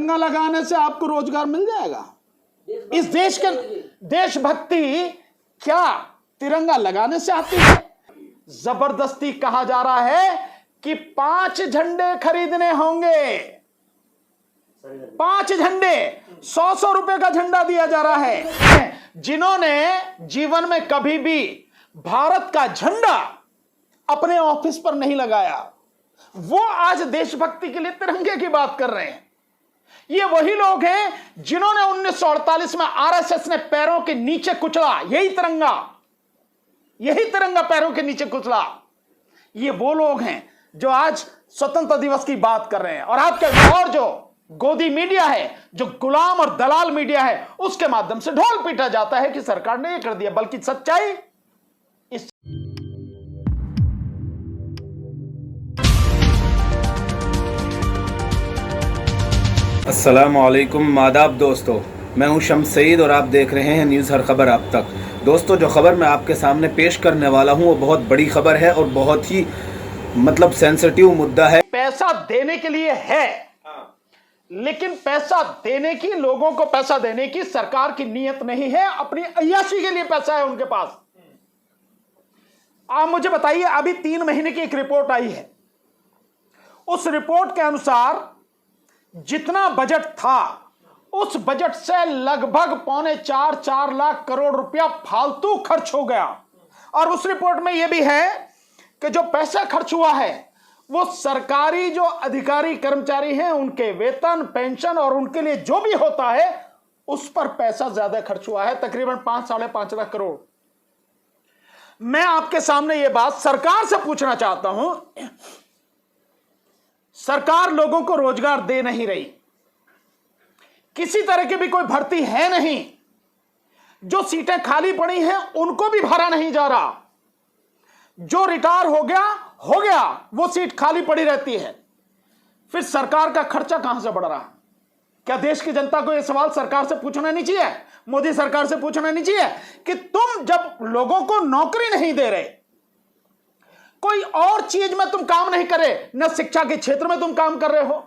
तिरंगा लगाने से आपको रोजगार मिल जाएगा? इस देश के देशभक्ति क्या तिरंगा लगाने से आती है? जबरदस्ती कहा जा रहा है कि 5 झंडे खरीदने होंगे। 5 झंडे, 100 रुपए का झंडा दिया जा रहा है। जिन्होंने जीवन में कभी भी भारत का झंडा अपने ऑफिस पर नहीं लगाया, वो आज देशभक्ति के लिए तिरंगे की बात कर रहे हैं। ये वही लोग हैं जिन्होंने 1948 में आरएसएस ने पैरों के नीचे कुचला, यही तिरंगा पैरों के नीचे कुचला। ये वो लोग हैं जो आज स्वतंत्रता दिवस की बात कर रहे हैं। और आपके और जो गोदी मीडिया है, जो गुलाम और दलाल मीडिया है, उसके माध्यम से ढोल पीटा जाता है कि सरकार ने ये कर दिया, बल्कि सच्चाई इस अस्सलामुअलैकुम, आदाब दोस्तों। मैं हूं शम्स सईद और आप देख रहे हैं न्यूज़ हर खबर आप तक। दोस्तों, जो खबर मैं आपके सामने पेश करने वाला हूं वो बहुत बड़ी खबर है और बहुत ही सेंसिटिव मुद्दा है। पैसा देने के लिए है, लेकिन पैसा देने की, लोगों को पैसा देने की सरकार की नीयत नहीं है, अपनी अय्याशी के लिए पैसा है उनके पास। आप मुझे बताइए, अभी 3 महीने की एक रिपोर्ट आई है, उस रिपोर्ट के अनुसार जितना बजट था उस बजट से लगभग 4.25 लाख करोड़ रुपया फालतू खर्च हो गया। और उस रिपोर्ट में यह भी है कि जो पैसा खर्च हुआ है वो सरकारी जो अधिकारी कर्मचारी हैं उनके वेतन, पेंशन और उनके लिए जो भी होता है उस पर पैसा ज्यादा खर्च हुआ है, तकरीबन 5-5.5 लाख करोड़। मैं आपके सामने यह बात सरकार से पूछना चाहता हूं, सरकार लोगों को रोजगार दे नहीं रही, किसी तरह की भी कोई भर्ती है नहीं, जो सीटें खाली पड़ी हैं उनको भी भरा नहीं जा रहा, जो रिटायर हो गया वो सीट खाली पड़ी रहती है। फिर सरकार का खर्चा कहां से बढ़ रहा? क्या देश की जनता को यह सवाल सरकार से पूछना नहीं चाहिए, मोदी सरकार से पूछना नहीं चाहिए कि तुम जब लोगों को नौकरी नहीं दे रहे, कोई और चीज में तुम काम नहीं कर रहे, न शिक्षा के क्षेत्र में तुम काम कर रहे हो,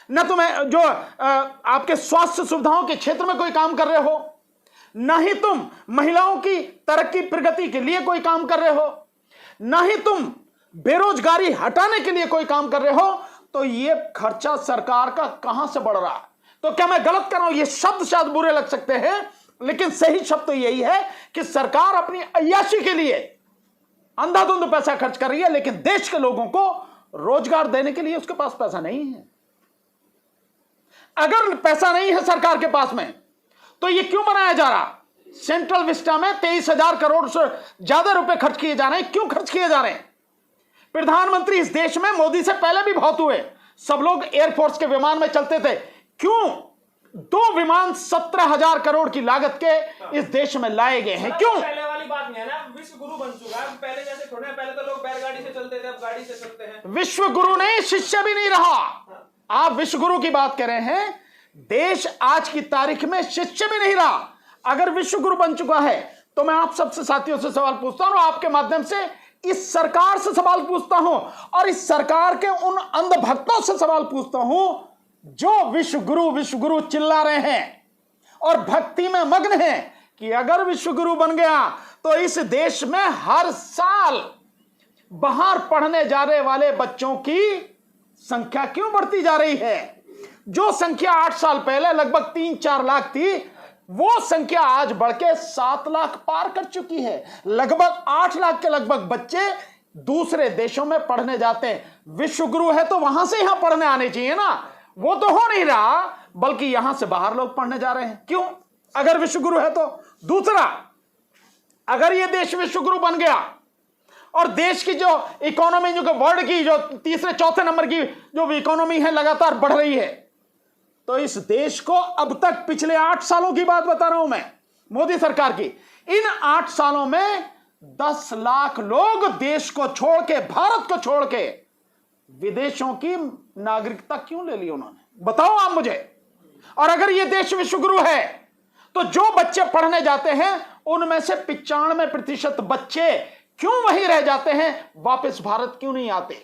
न तुम्हें जो आपके स्वास्थ्य सुविधाओं के क्षेत्र में कोई काम कर रहे हो, न ही तुम महिलाओं की तरक्की प्रगति के लिए कोई काम कर रहे हो, न ही तुम बेरोजगारी हटाने के लिए कोई काम कर रहे हो, तो ये खर्चा सरकार का कहां से बढ़ रहा है? तो क्या मैं गलत कर रहा हूं? ये शब्द शायद बुरे लग सकते हैं, लेकिन सही शब्द तो यही है कि सरकार अपनी अय्याशी के लिए अंधाधुंध पैसा खर्च कर रही है, लेकिन देश के लोगों को रोजगार देने के लिए उसके पास पैसा नहीं है। अगर पैसा नहीं है सरकार के पास में, तो ये क्यों बनाया जा रहा? सेंट्रल विस्टा में 23,000 करोड़ से ज्यादा रुपए खर्च किए जा रहे हैं। क्यों खर्च किए जा रहे हैं? प्रधानमंत्री इस देश में मोदी से पहले भी बहुत हुए, सब लोग एयरफोर्स के विमान में चलते थे। क्यों 2 विमान 17,000 करोड़ की लागत के इस देश में लाए गए हैं? क्यों? पहले वाली बात नहीं है ना, विश्व गुरु बन चुका है। पहले जैसे थोड़े, पहले तो लोग बैलगाड़ी से चलते थे, अब गाड़ी से चलते हैं। विश्व गुरु नहीं, शिष्य भी नहीं रहा। आप विश्व गुरु की बात कर रहे हैं, देश आज की तारीख में शिष्य भी नहीं रहा। अगर विश्व गुरु बन चुका है तो मैं आप सबसे साथियों से सवाल पूछता हूं, आपके माध्यम से इस सरकार से सवाल पूछता हूं, और इस सरकार के उन अंधभक्तों से सवाल पूछता हूं जो विश्व गुरु चिल्ला रहे हैं और भक्ति में मग्न हैं कि अगर विश्व गुरु बन गया तो इस देश में हर साल बाहर पढ़ने जाने वाले बच्चों की संख्या क्यों बढ़ती जा रही है? जो संख्या 8 साल पहले लगभग 3-4 लाख थी, वो संख्या आज बढ़ के 7 लाख पार कर चुकी है। लगभग 8 लाख के लगभग बच्चे दूसरे देशों में पढ़ने जाते हैं। विश्व गुरु है तो वहां से यहां पढ़ने आने चाहिए ना, वो तो हो नहीं रहा, बल्कि यहां से बाहर लोग पढ़ने जा रहे हैं। क्यों? अगर विश्व गुरु है तो। दूसरा, अगर ये देश विश्व गुरु बन गया और देश की जो इकोनॉमी, जो वर्ल्ड की जो 3-4 नंबर की जो इकोनॉमी है लगातार बढ़ रही है, तो इस देश को अब तक पिछले 8 सालों की बात बता रहा हूं मैं, मोदी सरकार की, इन 8 सालों में 10 लाख लोग देश को छोड़ के, भारत को छोड़ के विदेशों की नागरिकता क्यों ले ली उन्होंने? बताओ आप मुझे। और अगर ये देश विश्व गुरु है तो जो बच्चे पढ़ने जाते हैं उनमें से 95% बच्चे क्यों वहीं रह जाते हैं, वापस भारत क्यों नहीं आते?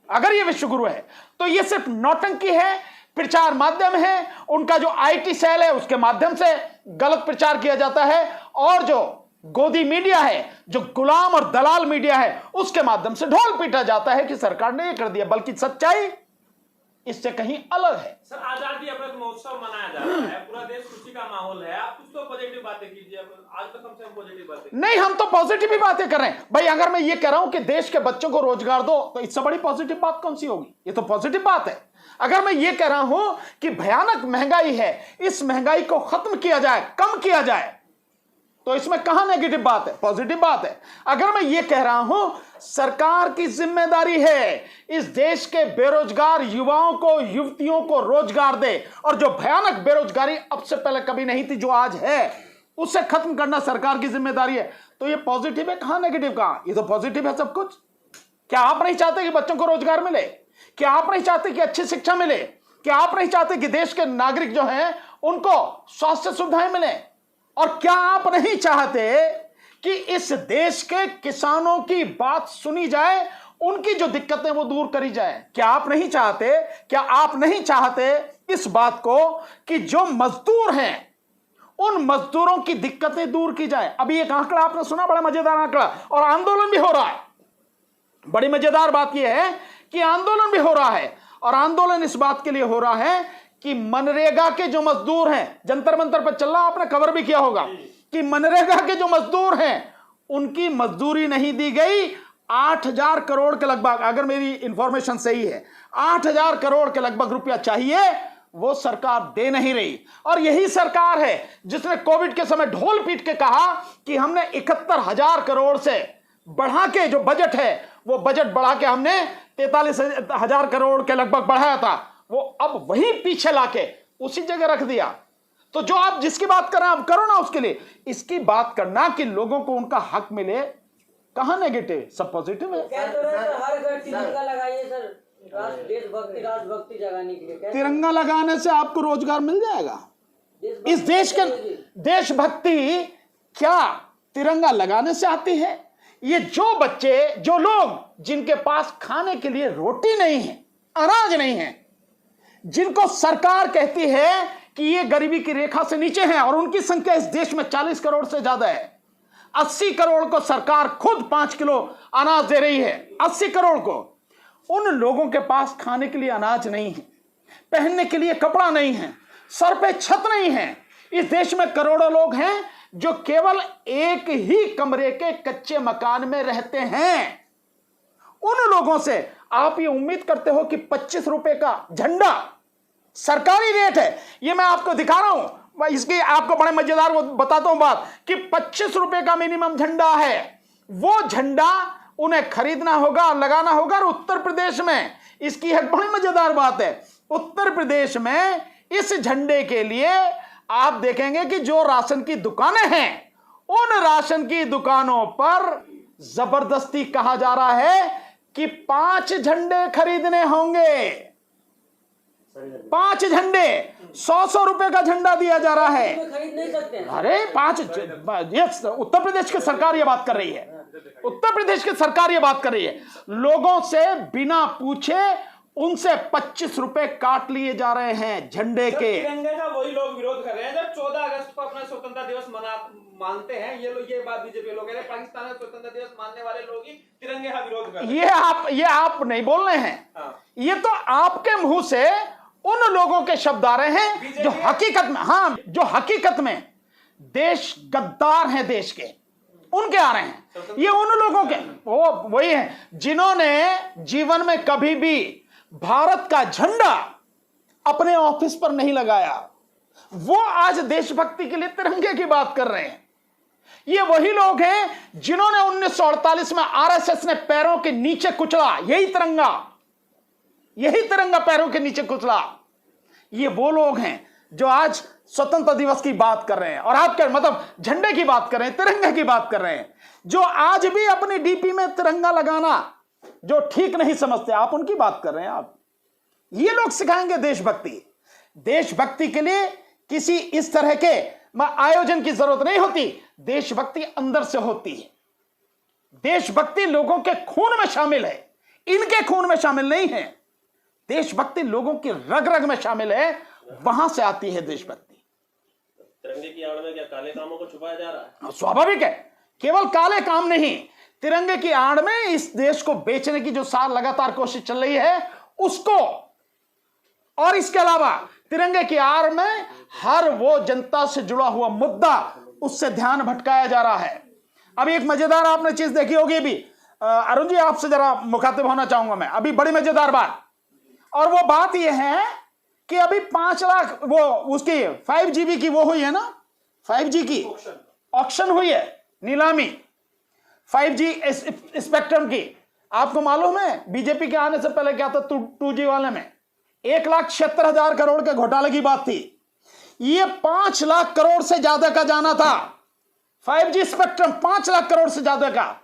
अगर ये विश्व गुरु है तो ये सिर्फ नौटंकी है, प्रचार माध्यम है, उनका जो आईटी सेल है उसके माध्यम से गलत प्रचार किया जाता है, और जो गोदी मीडिया है, जो गुलाम और दलाल मीडिया है, उसके माध्यम से ढोल पीटा जाता है कि सरकार ने ये कर दिया, बल्कि सच्चाई इससे कहीं अलग है। सर, आजादी अमृत महोत्सव मनाया जा रहा है, पूरा देश खुशी का माहौल है, आप कुछ तो पॉजिटिव बातें कीजिए। आज तो कम से कम पॉजिटिव बातें नहीं, हम तो पॉजिटिव ही बातें कर रहे हैं भाई। अगर मैं ये कह रहा हूं कि देश के बच्चों को रोजगार दो, तो इससे बड़ी पॉजिटिव बात कौन सी होगी? ये तो पॉजिटिव बात है। अगर मैं ये कह रहा हूं कि भयानक महंगाई है, इस महंगाई को खत्म किया जाए, कम किया जाए, तो इसमें कहां नेगेटिव बात है? पॉजिटिव बात है। अगर मैं ये कह रहा हूं सरकार की जिम्मेदारी है इस देश के बेरोजगार युवाओं को, युवतियों को रोजगार दे, और जो भयानक बेरोजगारी अब से पहले कभी नहीं थी, जो आज है, उसे खत्म करना सरकार की जिम्मेदारी है, तो ये पॉजिटिव है, कहां नेगेटिव? कहां? ये तो पॉजिटिव है सब कुछ। क्या आप नहीं चाहते कि बच्चों को रोजगार मिले? क्या आप नहीं चाहते कि अच्छी शिक्षा मिले? क्या आप नहीं चाहते कि देश के नागरिक जो हैं उनको स्वास्थ्य सुविधाएं मिले? और क्या आप नहीं चाहते कि इस देश के किसानों की बात सुनी जाए, उनकी जो दिक्कतें वो दूर करी जाए? क्या आप नहीं चाहते? क्या आप नहीं चाहते इस बात को कि जो मजदूर हैं उन मजदूरों की दिक्कतें दूर की जाए? अभी एक आंकड़ा आपने सुना, बड़ा मजेदार आंकड़ा, और आंदोलन भी हो रहा है। बड़ी मजेदार बात यह है कि आंदोलन भी हो रहा है, और आंदोलन इस बात के लिए हो रहा है कि मनरेगा के जो मजदूर हैं, जंतर मंतर पर चल रहा, आपने कवर भी किया होगा कि मनरेगा के जो मजदूर हैं उनकी मजदूरी नहीं दी गई। 8,000 करोड़ के लगभग, अगर मेरी इंफॉर्मेशन सही है, 8,000 करोड़ के लगभग रुपया चाहिए, वो सरकार दे नहीं रही। और यही सरकार है जिसने कोविड के समय ढोल पीट के कहा कि हमने 71,000 करोड़ से बढ़ा के जो बजट है, वो बजट बढ़ा के हमने 43,000 करोड़ के लगभग बढ़ाया था, वो अब वहीं पीछे लाके उसी जगह रख दिया। तो जो आप जिसकी बात कर रहे हैं, आप करो ना उसके लिए। इसकी बात करना कि लोगों को उनका हक मिले, कहां नेगेटिव? सब पॉजिटिव है। कह तो रहे सर, हर घर तिरंगा लगाइए सर, देशभक्ति, राष्ट्रभक्ति जगाने के लिए। तिरंगा लगाने से आपको रोजगार मिल जाएगा? इस देश के देशभक्ति क्या तिरंगा लगाने से आती है? ये जो बच्चे, जो लोग जिनके पास खाने के लिए रोटी नहीं है, अनाज नहीं है, जिनको सरकार कहती है कि ये गरीबी की रेखा से नीचे हैं, और उनकी संख्या इस देश में 40 करोड़ से ज्यादा है। 80 करोड़ को सरकार खुद 5 किलो अनाज दे रही है, 80 करोड़ को। उन लोगों के पास खाने के लिए अनाज नहीं है, पहनने के लिए कपड़ा नहीं है, सर पे छत नहीं है। इस देश में करोड़ों लोग हैं जो केवल एक ही कमरे के कच्चे मकान में रहते हैं। उन लोगों से आप ये उम्मीद करते हो कि 25 रुपए का झंडा सरकारी रेट है? ये मैं आपको दिखा रहा हूं, इसकी आपको बड़े मजेदार वो बताता हूं बात, कि 25 रुपए का मिनिमम झंडा है। वो झंडा उन्हें खरीदना होगा, लगाना होगा। और उत्तर प्रदेश में इसकी एक बड़ी मजेदार बात है, उत्तर प्रदेश में इस झंडे के लिए आप देखेंगे कि जो राशन की दुकानें हैं, उन राशन की दुकानों पर जबरदस्ती कहा जा रहा है कि 5 झंडे खरीदने होंगे। 5 झंडे, 100 रुपए का झंडा दिया जा रहा है। खरीद नहीं सकते हैं। अरे 5, ये उत्तर प्रदेश की सरकार ये बात कर रही है, उत्तर प्रदेश की सरकार ये बात कर रही है। लोगों से बिना पूछे उनसे 25 रुपए काट लिए जा रहे हैं झंडे के। तिरंगे का वही लोग विरोध कर रहे हैं जब 14 अगस्त को अपना स्वतंत्रता दिवस मानते हैं। ये लोग, ये बात बीजेपी लोग कह रहे हैं, पाकिस्तान में स्वतंत्रता दिवस मानने वाले लोग ही तिरंगे का विरोध कर रहे हैं। ये आप नहीं बोल रहे हैं, हाँ। ये तो आपके मुंह से उन लोगों के शब्द आ रहे हैं जो हकीकत में, हाँ, जो हकीकत में देश गद्दार हैं देश के, उनके आ रहे हैं। ये उन लोगों के, वो वही हैं जिन्होंने जीवन में कभी भी भारत का झंडा अपने ऑफिस पर नहीं लगाया। वो आज देशभक्ति के लिए तिरंगे की बात कर रहे हैं। ये वही लोग हैं जिन्होंने 1948 में आरएसएस ने पैरों के नीचे कुचला, यही तिरंगा पैरों के नीचे कुचला। ये वो लोग हैं जो आज स्वतंत्रता दिवस की बात कर रहे हैं, और आप क्या मतलब झंडे की बात कर रहे हैं, तिरंगे की बात कर रहे हैं, जो आज भी अपनी डीपी में तिरंगा लगाना जो ठीक नहीं समझते, आप उनकी बात कर रहे हैं। आप ये लोग सिखाएंगे देशभक्ति। देशभक्ति के लिए किसी इस तरह के आयोजन की जरूरत नहीं होती। देशभक्ति अंदर से होती है। देशभक्ति लोगों के खून में शामिल है, इनके खून में शामिल नहीं है। देशभक्ति लोगों की रग रग में शामिल है, वहां से आती है देशभक्ति। तिरंगे की आड़ में क्या काले कामों को छुपाया जा रहा है? स्वाभाविक है, केवल काले काम नहीं, तिरंगे की आड़ में इस देश को बेचने की जो लगातार कोशिश चल रही है उसको, और इसके अलावा तिरंगे की आड़ में हर वो जनता से जुड़ा हुआ मुद्दा, उससे ध्यान भटकाया जा रहा है। अभी एक मजेदार आपने चीज देखी होगी, अभी अरुण जी आपसे जरा मुखातिब होना चाहूंगा मैं, अभी बड़ी मजेदार बात, और वो बात ये है कि अभी 5 लाख वो उसकी 5GB की वो हुई है ना, 5G की ऑक्शन हुई है, नीलामी 5G स्पेक्ट्रम की। आपको मालूम है बीजेपी के आने से पहले क्या था 2G वाले में 1,76,000 करोड़ के घोटाले की बात थी। ये 5 लाख करोड़ से ज्यादा का जाना था 5G स्पेक्ट्रम, 5 लाख करोड़ से ज्यादा का,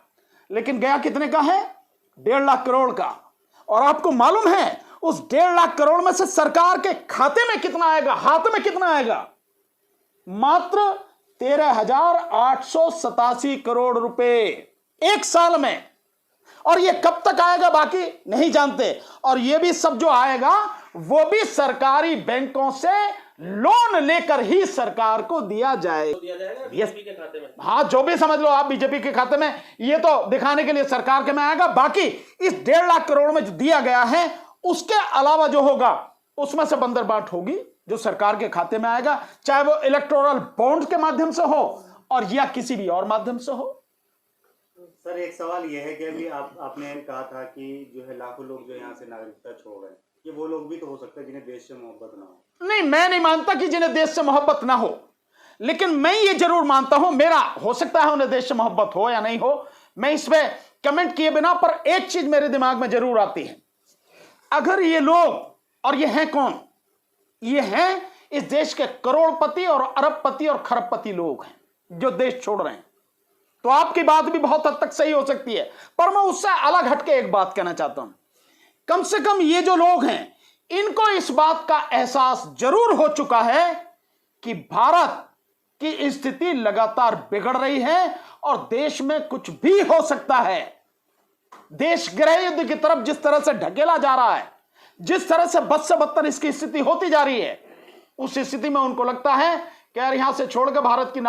लेकिन गया कितने का है? 1.5 लाख करोड़ का। और आपको मालूम है उस 1.5 लाख करोड़ में से सरकार के खाते में कितना आएगा, हाथ में कितना आएगा? मात्र 13,887 करोड़ रुपए एक साल में। और ये कब तक आएगा बाकी नहीं जानते, और ये भी सब जो आएगा वो भी सरकारी बैंकों से लोन लेकर ही सरकार को दिया जाएगा। बीजेपी के खाते में? हाँ, जो भी समझ लो आप, बीजेपी के खाते में, ये तो दिखाने के लिए सरकार के में आएगा। बाकी इस 1.5 लाख करोड़ में जो दिया गया है उसके अलावा जो होगा उसमें से बंदरबाट होगी जो सरकार के खाते में आएगा, चाहे वो इलेक्टोरल बॉन्ड के माध्यम से हो और या किसी भी और माध्यम से हो। सर एक सवाल यह है कि अभी आपने कहा था कि जो है लाखों लोग जो यहाँ से नागरिकता छोड़ गए, ये वो लोग भी तो हो सकते हैं जिन्हें देश से मोहब्बत ना हो। नहीं, मैं नहीं मानता कि जिन्हें देश से मोहब्बत ना हो, लेकिन मैं ये जरूर मानता हूं, मेरा हो सकता है उन्हें देश से मोहब्बत हो या नहीं हो, मैं इस पे कमेंट किए बिना, पर एक चीज मेरे दिमाग में जरूर आती है, अगर ये लोग, और ये हैं कौन? ये हैं इस देश के करोड़पति और अरबपति और खरबपति लोग हैं जो देश छोड़ रहे हैं। तो आपकी बात भी बहुत हद तक सही हो सकती है, पर मैं उससे अलग हटके एक बात कहना चाहता हूं। कम से कम ये जो लोग हैं इनको इस बात का एहसास जरूर हो चुका है कि भारत की स्थिति लगातार बिगड़ रही है और देश में कुछ भी हो सकता है। देश गृह युद्ध की तरफ जिस तरह से ढकेला जा रहा है, जिस तरह से बद से बदतर इसकी स्थिति होती जा रही है, उस स्थिति में उनको लगता है कि यार यहां से छोड़कर भारत की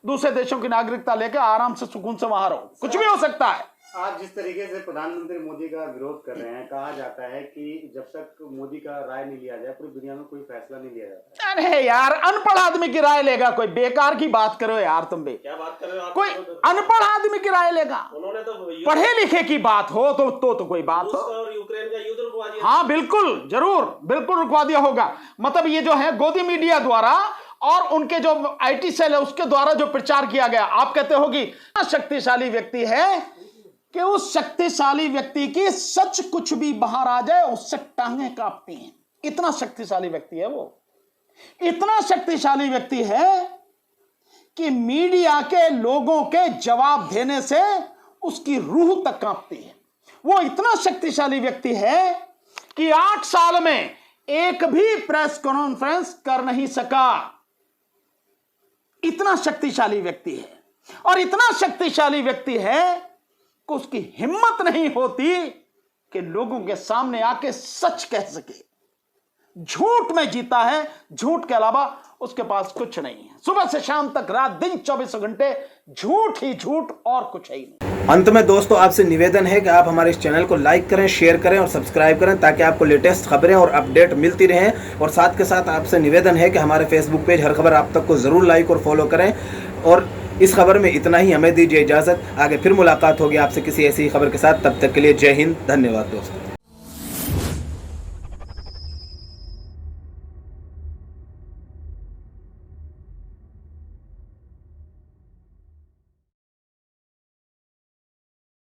दूसरे देशों की नागरिकता लेकर आराम से सुकून से वहां रहो, कुछ भी हो सकता है। आज जिस तरीके से प्रधानमंत्री मोदी का विरोध कर रहे हैं, कहा जाता है कि जब तक मोदी का राय नहीं लिया जाए पूरी दुनिया में कोई फैसला नहीं लिया जाता। अरे यार, अनपढ़ आदमी की राय लेगा कोई? बेकार की बात करो यार तुम भी। क्या बात कर रहे हो आप? कोई अनपढ़ आदमी की राय लेगा? उन्होंने तो पढ़े लिखे की बात हो तो कोई बात हो। और यूक्रेन का युद्ध रुकवा दिया। हाँ बिल्कुल, जरूर, बिल्कुल रुकवा दिया होगा। मतलब ये जो है गोदी मीडिया द्वारा और उनके जो IT सेल है उसके द्वारा जो प्रचार किया गया, आप कहते हो कि शक्तिशाली व्यक्ति है कि उस शक्तिशाली व्यक्ति की सच कुछ भी बाहर आ जाए उससे टांगें कांपती हैं। इतना शक्तिशाली व्यक्ति है वो, इतना शक्तिशाली व्यक्ति है कि मीडिया के लोगों के जवाब देने से उसकी रूह तक कांपती है। वो इतना शक्तिशाली व्यक्ति है कि 8 साल में एक भी प्रेस कॉन्फ्रेंस कर नहीं सका। इतना शक्तिशाली व्यक्ति है, और इतना शक्तिशाली व्यक्ति है कि उसकी हिम्मत नहीं होती कि लोगों के सामने आके सच कह सके। झूठ में जीता है, झूठ के अलावा उसके पास कुछ नहीं है। सुबह से शाम तक, रात दिन 24 घंटे झूठ ही झूठ, और कुछ है ही नहीं। अंत में दोस्तों आपसे निवेदन है कि आप हमारे इस चैनल को लाइक करें, शेयर करें और सब्सक्राइब करें ताकि आपको लेटेस्ट खबरें और अपडेट मिलती रहें। और साथ के साथ आपसे निवेदन है कि हमारे फेसबुक पेज हर खबर आप तक को ज़रूर लाइक और फॉलो करें। और इस खबर में इतना ही, हमें दीजिए इजाज़त। आगे फिर मुलाकात होगी आपसे किसी ऐसी खबर के साथ। तब तक के लिए जय हिंद, धन्यवाद दोस्तों।